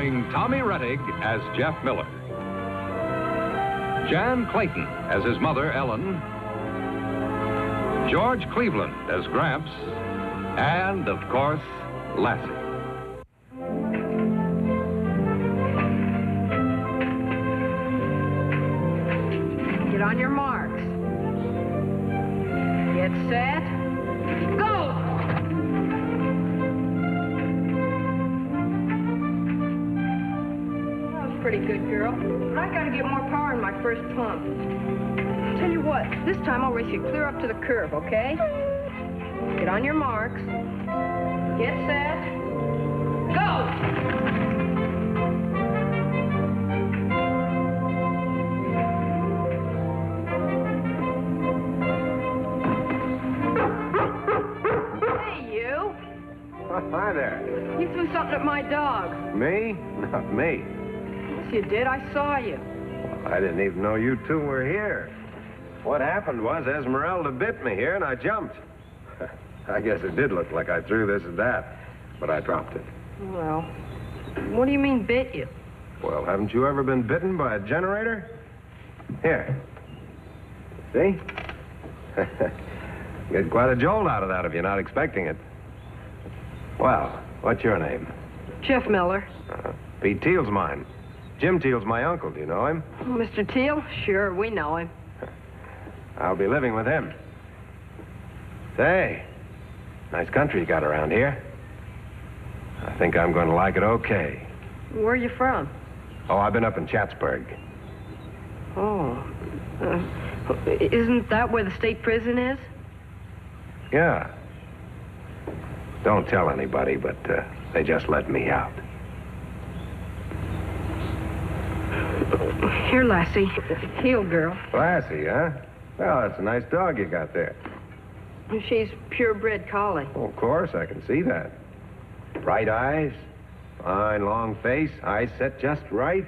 Starring Tommy Rettig as Jeff Miller, Jan Clayton as his mother, Ellen, George Cleveland as Gramps, and, of course, Lassie. Get on your marks. Get set. Go! That was pretty good, girl. But I gotta get more power in my first pump. Tell you what, this time I'll race you clear up to the curve, okay? Get on your marks. Get set. Go! Hi there. You threw something at my dog. Me? Not me. Yes, you did. I saw you. I didn't even know you two were here. What happened was Esmeralda bit me here, and I jumped. I guess it did look like I threw this at that, but I dropped it. Well, what do you mean bit you? Well, haven't you ever been bitten by a generator? Here. See? Get quite a jolt out of that if you're not expecting it. Well, what's your name? Jeff Miller. Pete Teal's mine. Jim Teal's my uncle. Do you know him? Mr. Teal? Sure, we know him. I'll be living with him. Say, nice country you got around here. I think I'm going to like it okay. Where are you from? Oh, I've been up in Chatsburg. Oh. Isn't that where the state prison is? Yeah. Don't tell anybody, but they just let me out. Here, Lassie. Heel girl. Lassie, huh? Well, that's a nice dog you got there. She's purebred collie. Oh, of course, I can see that. Bright eyes, fine long face, eyes set just right.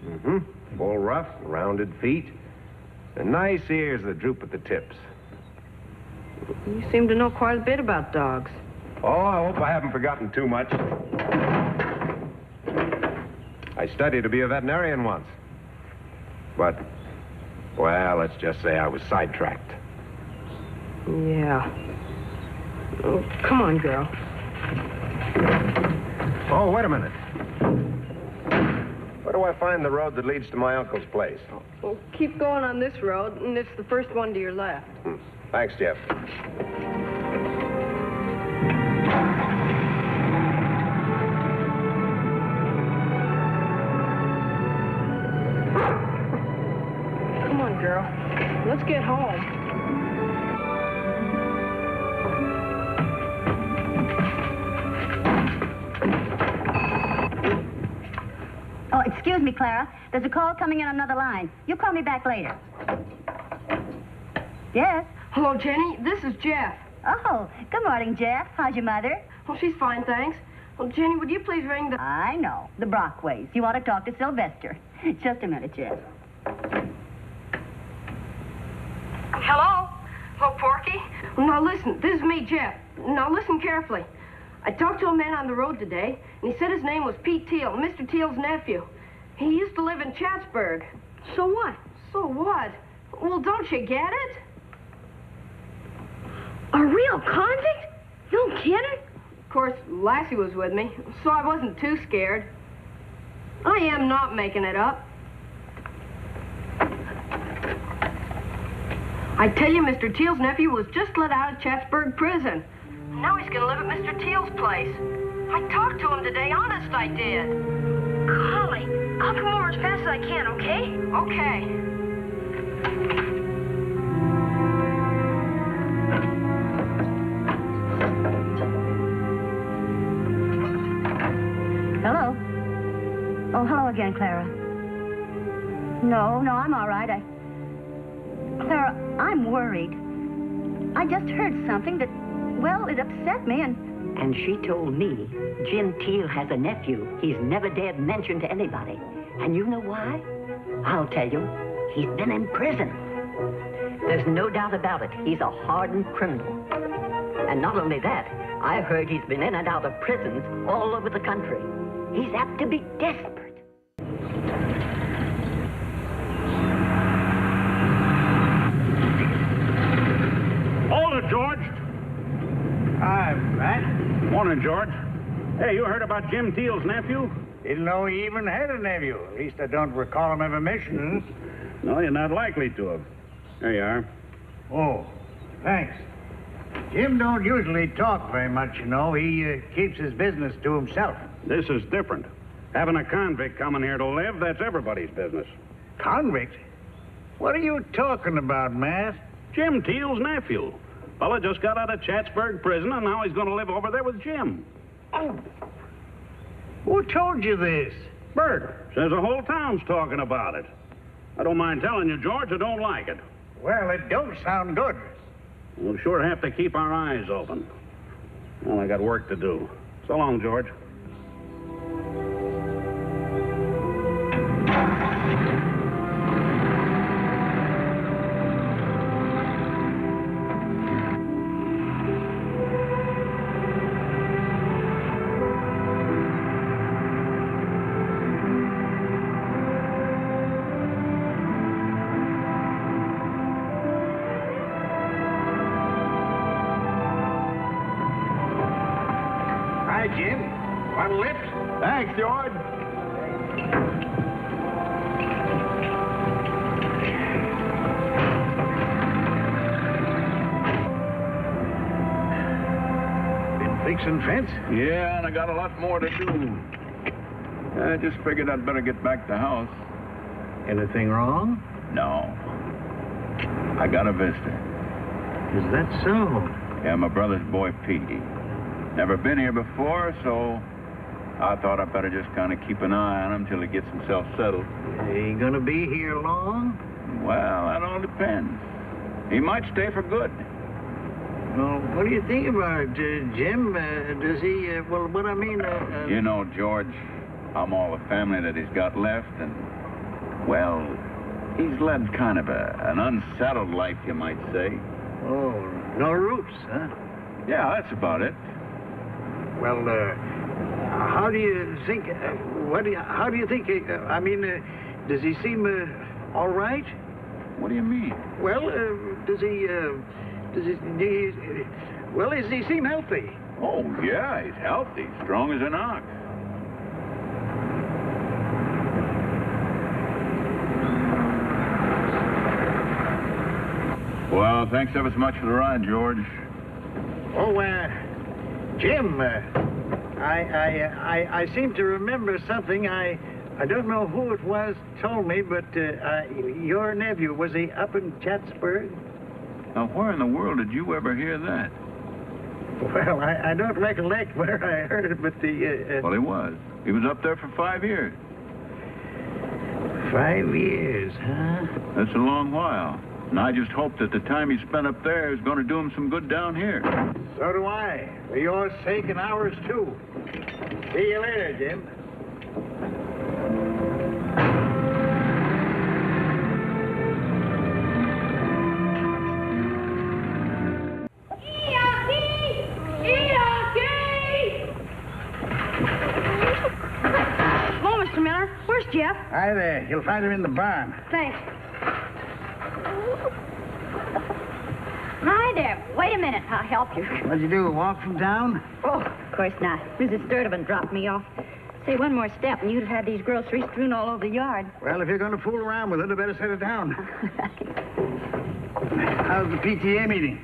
Mm-hmm. Full ruff, rounded feet, and nice ears that droop at the tips. You seem to know quite a bit about dogs. Oh, I hope I haven't forgotten too much. I studied to be a veterinarian once. But, well, let's just say I was sidetracked. Yeah. Oh, come on, girl. Oh, wait a minute. Where do I find the road that leads to my uncle's place? Well, keep going on this road, and it's the first one to your left. Thanks, Jeff. Come on, girl. Let's get home. Oh, excuse me, Clara. There's a call coming in on another line. You call me back later. Yes? Hello, Jenny. This is Jeff. Oh, good morning, Jeff. How's your mother? Oh, she's fine, thanks. Well, Jenny, would you please ring the... I know. The Brockways. You want to talk to Sylvester. Just a minute, Jeff. Hello? Hello, Porky? Well, now, listen. This is me, Jeff. Now, listen carefully. I talked to a man on the road today, and he said his name was Pete Teal, Mr. Teal's nephew. He used to live in Chatsburg. So what? So what? Well, don't you get it? A real convict? No kidding? Of course, Lassie was with me, so I wasn't too scared. I am not making it up. I tell you, Mr. Teal's nephew was just let out of Chatsburg prison. Now he's going to live at Mr. Teal's place. I talked to him today, honest I did. Golly, I'll come over as fast as I can, okay? Okay. Hello? Oh, hello again, Clara. No, I'm all right. Clara, I'm worried. I just heard something that, well, it upset me And she told me Jim Teal has a nephew he's never dared mention to anybody. And you know why? I'll tell you. He's been in prison. There's no doubt about it. He's a hardened criminal. And not only that, I heard he's been in and out of prisons all over the country. He's apt to be desperate. Hold it, George. Hi, Matt. Morning, George. Hey, you heard about Jim Teal's nephew? Didn't know he even had a nephew. At least I don't recall him ever mentioning it. No, you're not likely to have. There you are. Oh, thanks. Jim don't usually talk very much, you know. He keeps his business to himself. This is different. Having a convict coming here to live, that's everybody's business. Convict? What are you talking about, Matt? Jim Teal's nephew. Fella just got out of Chatsburg prison, and now he's going to live over there with Jim. Oh. Who told you this? Bert says the whole town's talking about it. I don't mind telling you, George, I don't like it. Well, it don't sound good. We'll sure have to keep our eyes open. Well, I got work to do. So long, George. Hi, Jim. Want a lift? Thanks, George. Been fixing fence? Yeah, and I got a lot more to do. I just figured I'd better get back to the house. Anything wrong? No. I got a visitor. Is that so? Yeah, my brother's boy, Petey. Never been here before, so I thought I'd better just kind of keep an eye on him till he gets himself settled. Ain't gonna be here long? Well, that all depends. He might stay for good. Well, what do you think about it, Jim? Does he, well, what I mean, You know, George, I'm all the family that he's got left, and, well, he's led kind of an unsettled life, you might say. Oh, no roots, huh? Yeah, that's about it. Well, how do you think, how do you think, does he seem, all right? What do you mean? Well, does he seem healthy? Oh, yeah, he's healthy, strong as an ox. Well, thanks ever so much for the ride, George. Oh, Jim, I seem to remember something. I don't know who it was told me, but your nephew, was he up in Chatsburg? Now, where in the world did you ever hear that? Well, I don't recollect where I heard it, but Well, he was. He was up there for 5 years. 5 years, huh? That's a long while. And I just hope that the time he spent up there is going to do him some good down here. So do I. For your sake and ours, too. See you later, Jim. Hello, Mr. Miller. Where's Jeff? Hi there. You'll find him in the barn. Thanks. Hi there. Wait a minute. I'll help you. What'd you do, walk from town? Oh, of course not. Mrs. Sturtevant dropped me off. Say, one more step, and you'd have had these groceries strewn all over the yard. Well, if you're going to fool around with it, I better set it down. How's the PTA meeting?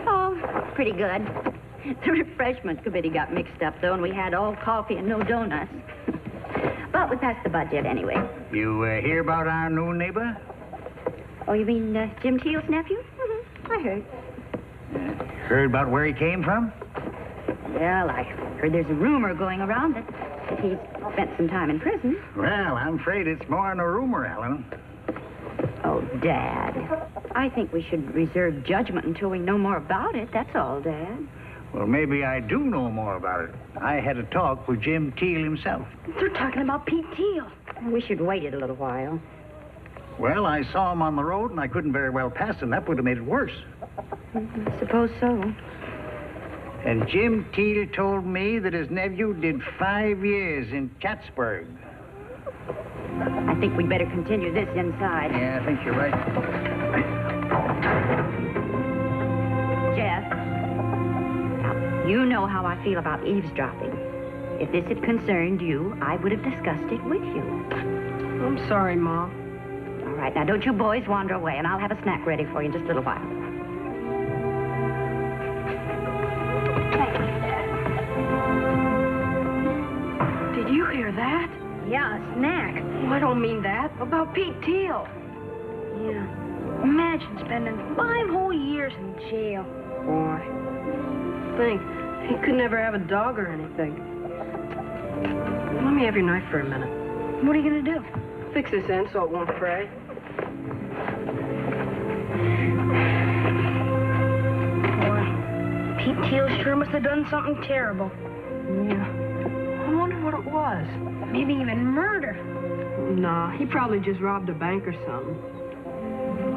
Oh, pretty good. The refreshment committee got mixed up, though, and we had all coffee and no donuts. But we passed the budget anyway. You hear about our new neighbor? Oh, you mean Jim Teal's nephew? Mm-hmm. I heard. Heard about where he came from? Well, I heard there's a rumor going around that he's spent some time in prison. Well, I'm afraid it's more than a rumor, Ellen. Oh, Dad. I think we should reserve judgment until we know more about it. That's all, Dad. Well, maybe I do know more about it. I had a talk with Jim Teal himself. They're talking about Pete Teal. We should wait it a little while. Well, I saw him on the road, and I couldn't very well pass him. That would have made it worse. Suppose so. And Jim Teal told me that his nephew did 5 years in Chatsburg. I think we'd better continue this inside. Yeah, I think you're right. Jeff, now, you know how I feel about eavesdropping. If this had concerned you, I would have discussed it with you. I'm sorry, Ma. All right, now don't you boys wander away, and I'll have a snack ready for you in just a little while. Did you hear that? Yeah, a snack. Oh, I don't mean that. About Pete Teal. Yeah. Imagine spending 5 whole years in jail. Boy. Think. He could never have a dog or anything. Let me have your knife for a minute. What are you going to do? Fix this end so it won't fray. Boy, Pete Teal sure must have done something terrible. Yeah. I wonder what it was. Maybe even murder. Nah, he probably just robbed a bank or something.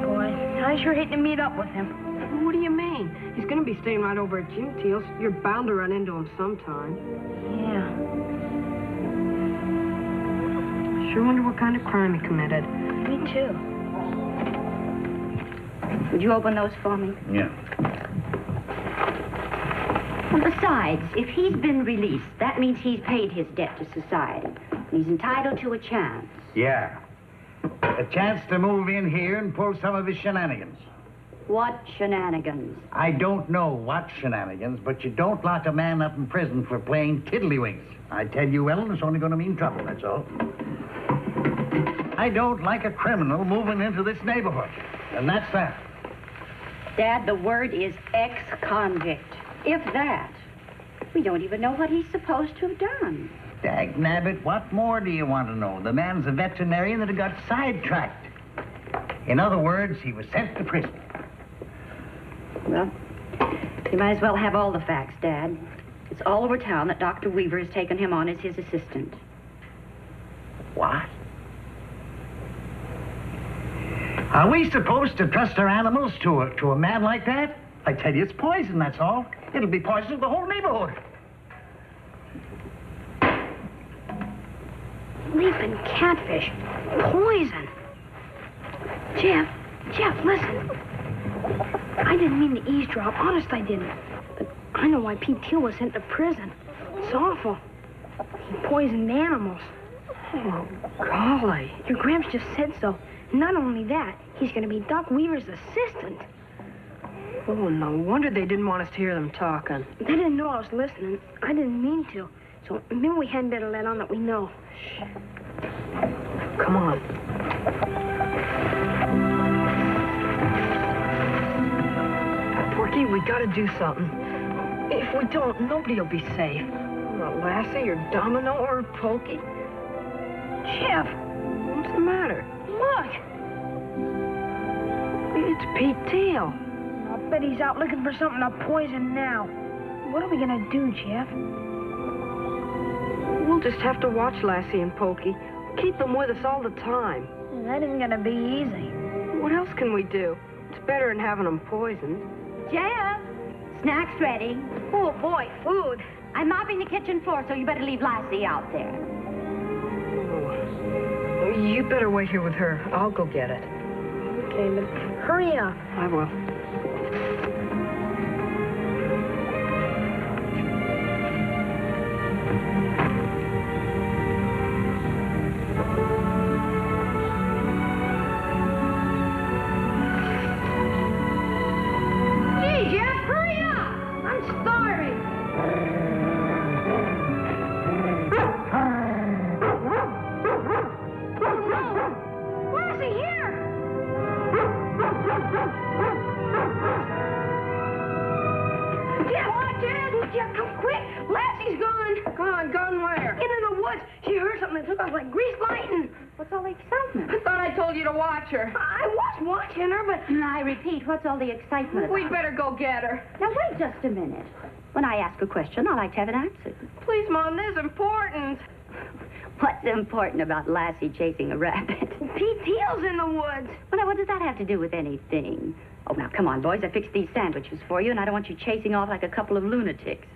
Boy, I sure hate to meet up with him. What do you mean? He's gonna be staying right over at Jim Teal's. You're bound to run into him sometime. Yeah. Sure wonder what kind of crime he committed. Me too. Would you open those for me? Yeah. And besides, if he's been released, that means he's paid his debt to society. He's entitled to a chance. Yeah. A chance to move in here and pull some of his shenanigans. What shenanigans? I don't know what shenanigans, but you don't lock a man up in prison for playing tiddlywinks. I tell you, Ellen, it's only going to mean trouble, that's all. I don't like a criminal moving into this neighborhood, and that's that. Dad, the word is ex-convict. If that. We don't even know what he's supposed to have done. Dagnabbit, what more do you want to know? The man's a veterinarian that got sidetracked. In other words, he was sent to prison. Well, you might as well have all the facts, Dad. It's all over town that Dr. Weaver has taken him on as his assistant. What? Are we supposed to trust our animals to a man like that? I tell you, it's poison, that's all. It'll be poison to the whole neighborhood. Leaping catfish. Poison. Jeff, listen. I didn't mean to eavesdrop. Honest, I didn't. But I know why Pete Teal was sent to prison. It's awful. He poisoned animals. Oh, golly. Your Gramps just said so. Not only that, he's going to be Doc Weaver's assistant. Oh, no wonder they didn't want us to hear them talking. They didn't know I was listening. I didn't mean to. So maybe we hadn't better let on that we know. Shh. Come on. Porky, we gotta do something. If we don't, nobody'll be safe. Not Lassie or Domino or Pokey. Jeff, what's the matter? Look! It's Pete Teal. I'll bet he's out looking for something to poison now. What are we going to do, Jeff? We'll just have to watch Lassie and Pokey. Keep them with us all the time. That isn't going to be easy. What else can we do? It's better than having them poisoned. Jeff, snack's ready. Oh, boy, food. I'm mopping the kitchen floor, so you better leave Lassie out there. Oh, you better wait here with her. I'll go get it. Okay, but hurry up. I will. Gee, Jeff, hurry up! I'm starving. Lassie, here! Jeff, watch it! Jeff, come quick! Lassie's gone. Gone where? Into the woods. She heard something that took off like greased lightning. What's all the excitement? I thought I told you to watch her. I was watching her, but... I repeat, what's all the excitement about? We'd better go get her. Now, wait just a minute. When I ask a question, I like to have it answered. Please, Mom, this is important. What's important about Lassie chasing a rabbit? Pete Teal's in the woods. Well, now, what does that have to do with anything? Oh, now, come on, boys. I fixed these sandwiches for you, and I don't want you chasing off like a couple of lunatics.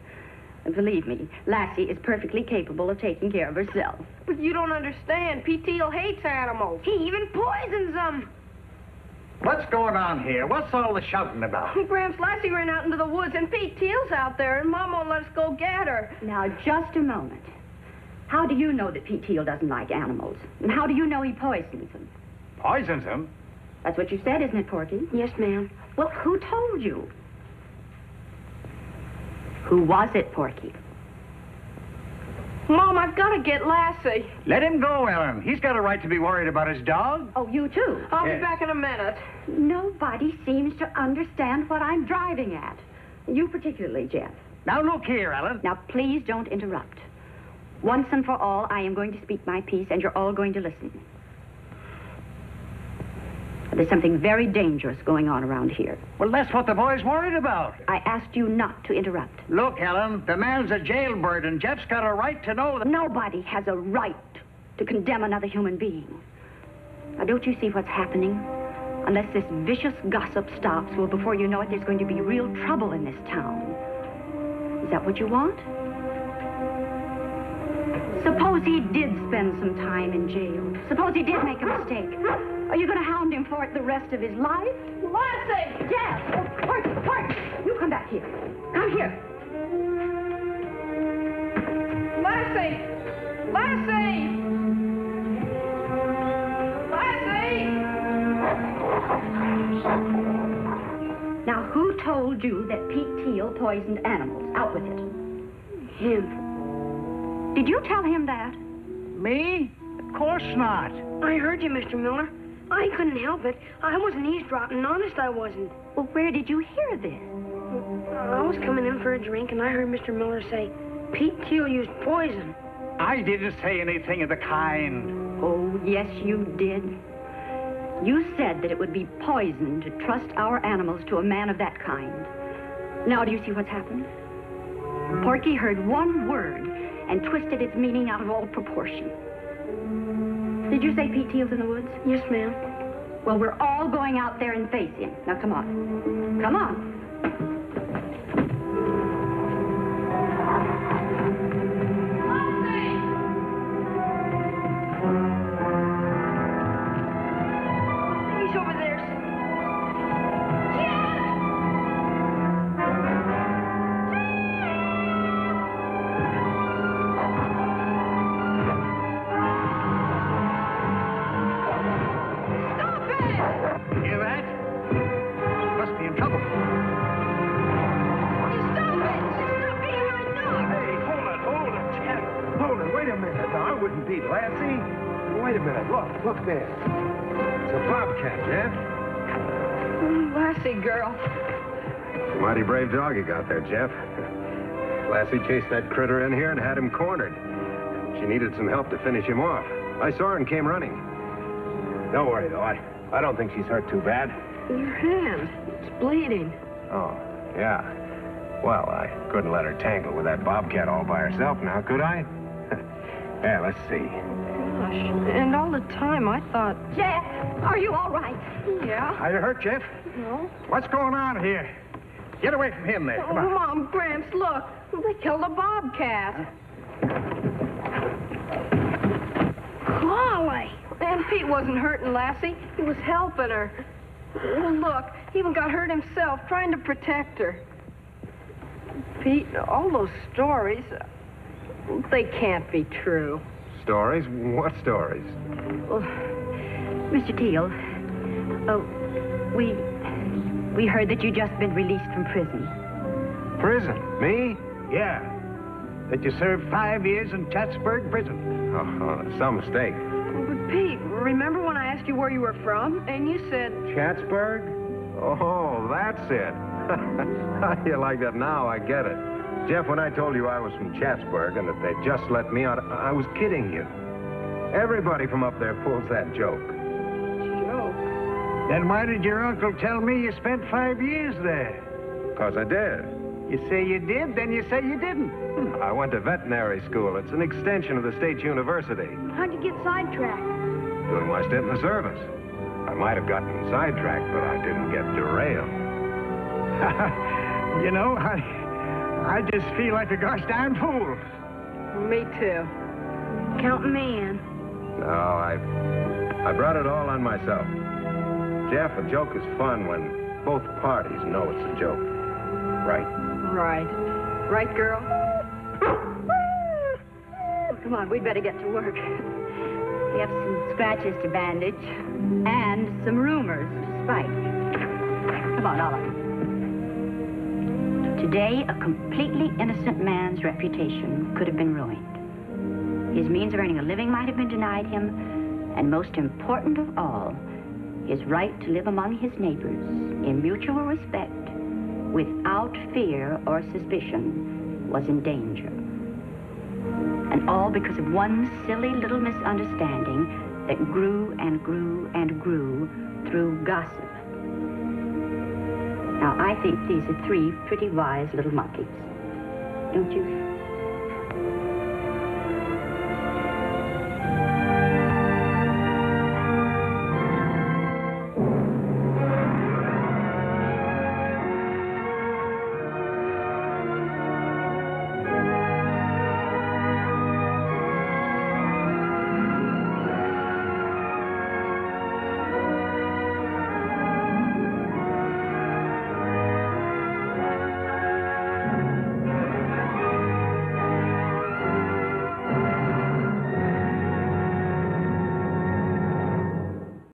And believe me, Lassie is perfectly capable of taking care of herself. But you don't understand. Pete Teal hates animals. He even poisons them. What's going on here? What's all the shouting about? Gramps, Lassie ran out into the woods, and Pete Teal's out there, and Mom won't let us go get her. Now, just a moment. How do you know that Pete Teal doesn't like animals? And how do you know he poisons them? Poisons him? That's what you said, isn't it, Porky? Yes, ma'am. Well, who told you? Who was it, Porky? Mom, I've got to get Lassie. Let him go, Ellen. He's got a right to be worried about his dog. Oh, you too? I'll Yes. be back in a minute. Nobody seems to understand what I'm driving at. You particularly, Jeff. Now, look here, Ellen. Now, please don't interrupt. Once and for all, I am going to speak my piece, and you're all going to listen. There's something very dangerous going on around here. Well, that's what the boy's worried about. I asked you not to interrupt. Look, Ellen, the man's a jailbird, and Jeff's got a right to know that... Nobody has a right to condemn another human being. Now, don't you see what's happening? Unless this vicious gossip stops, well, before you know it, there's going to be real trouble in this town. Is that what you want? Suppose he did spend some time in jail. Suppose he did make a mistake. Are you going to hound him for it the rest of his life? Lassie! Yes! Oh, Porky! You come back here. Come here. Lassie! Lassie! Lassie! Now, who told you that Pete Teal poisoned animals? Out with it. Him. Did you tell him that? Me? Of course not. I heard you, Mr. Miller. I couldn't help it. I wasn't eavesdropping. Honest, I wasn't. Well, where did you hear this? I was coming in for a drink, and I heard Mr. Miller say, Pete Teal used poison. I didn't say anything of the kind. Oh, yes, you did. You said that it would be poison to trust our animals to a man of that kind. Now, do you see what's happened? Porky heard one word and twisted its meaning out of all proportion. Did you say Pete Teal's in the woods? Yes, ma'am. Well, we're all going out there and face him. Now, come on. Come on. He's over there. Hear that? Must be in trouble. Hey, hold it, Jeff. Hold it. Wait a minute. Now, I wouldn't beat Lassie. Wait a minute. Look there. It's a bobcat, Jeff. Lassie, girl. Mighty brave dog you got there, Jeff. Lassie chased that critter in here and had him cornered. She needed some help to finish him off. I saw her and came running. Don't worry, though. I don't think she's hurt too bad. Your hand. It's bleeding. Oh, yeah. Well, I couldn't let her tangle with that bobcat all by herself now, could I? Yeah, let's see. Gosh. And all the time, I thought... Jeff, are you all right? Yeah. Are you hurt, Jeff? No. What's going on here? Get away from him there. Come on. Mom, Gramps, look. They killed a bobcat. Golly! And Pete wasn't hurting Lassie. He was helping her. Well, look, he even got hurt himself trying to protect her. Pete, all those stories, they can't be true. Stories? What stories? Well, Mr. Teal, we heard that you just been released from prison. Prison? Me? Yeah. That you served 5 years in Chatsburg prison. Oh, some mistake. But Pete, remember when I asked you where you were from? And you said... Chatsburg? Oh, that's it. You like that now, I get it. Jeff, when I told you I was from Chatsburg and that they just let me out, I was kidding you. Everybody from up there pulls that joke. Joke? Then why did your uncle tell me you spent 5 years there? 'Cause I did. You say you did, then you say you didn't. I went to veterinary school. It's an extension of the state university. How'd you get sidetracked? Doing my stint in the service. I might have gotten sidetracked, but I didn't get derailed. You know, I just feel like a gosh darn fool. Me too. Counting me in. No, I brought it all on myself. Jeff, a joke is fun when both parties know it's a joke. Right? Right. Right, girl? Oh, come on, we'd better get to work. We have some scratches to bandage and some rumors to spike. Come on, Olive. Today, a completely innocent man's reputation could have been ruined. His means of earning a living might have been denied him, and most important of all, his right to live among his neighbors in mutual respect, without fear or suspicion, was in danger. And all because of one silly little misunderstanding that grew and grew and grew through gossip. Now, I think these are three pretty wise little monkeys. Don't you?